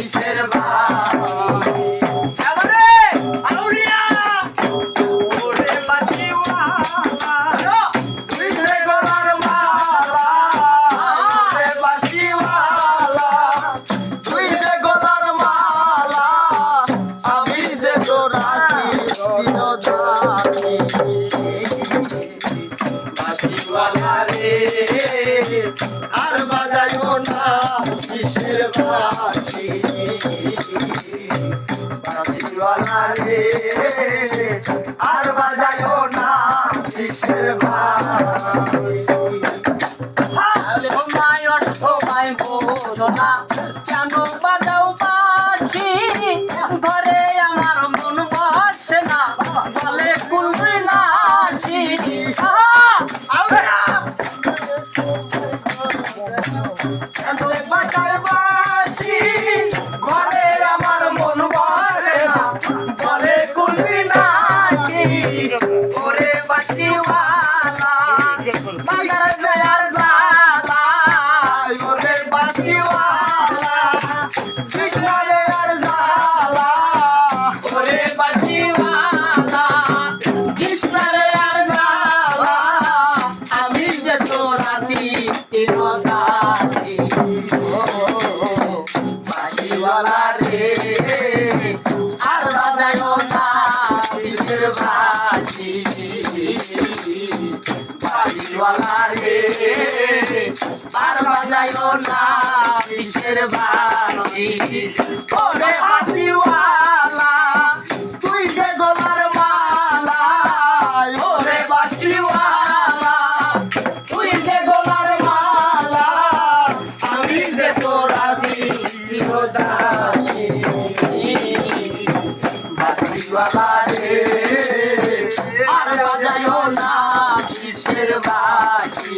কিসের বাসি এবারে আউলিয়া ওরে বাঁশিওয়ালা তুই যে গলার মালা ওরে বাঁশিওয়ালা তুই যে গলার মালা আমি যে তোর আছি চিরদানি বাঁশিওয়ালা রে আর বাজায়ও না কিসের বাঁশি বাঁশিওয়ালা রে আর বাজায়ও না কিসের বাঁশি সময় অসময় বোঝো না কেন বাজাও বাঁশি ঘরে আমার মন বসে না বলে কুলবি নাসি বাজায় বাঁশি ঘরে আমার মন বসে না বলে কুলবি নাসি ওরে বাঁশিওয়ালা বাজার বেলার জ্বালা ওরে বাঁশিওয়ালা কৃষ্ণারে আর জ্বালা ওরে বাঁশিওয়ালা কৃষ্ণারে আর জ্বালা আমি যে তোর আছি চিরদানি বাঁশিওয়ালা রে আর বাজায়ও না কিসের বাঁশি বাঁশিওয়ালা রে আর বাজায়ও না কিসের বাঁশি ওরে বাঁশিওয়ালা তুই যে গলার মালা ওরে বাঁশিওয়ালা তুই যে গলার মালা আমি যে তোর আছি চিরদানি বাঁশিওয়ালা রে আর বাজায়ও না কিসের বাঁশি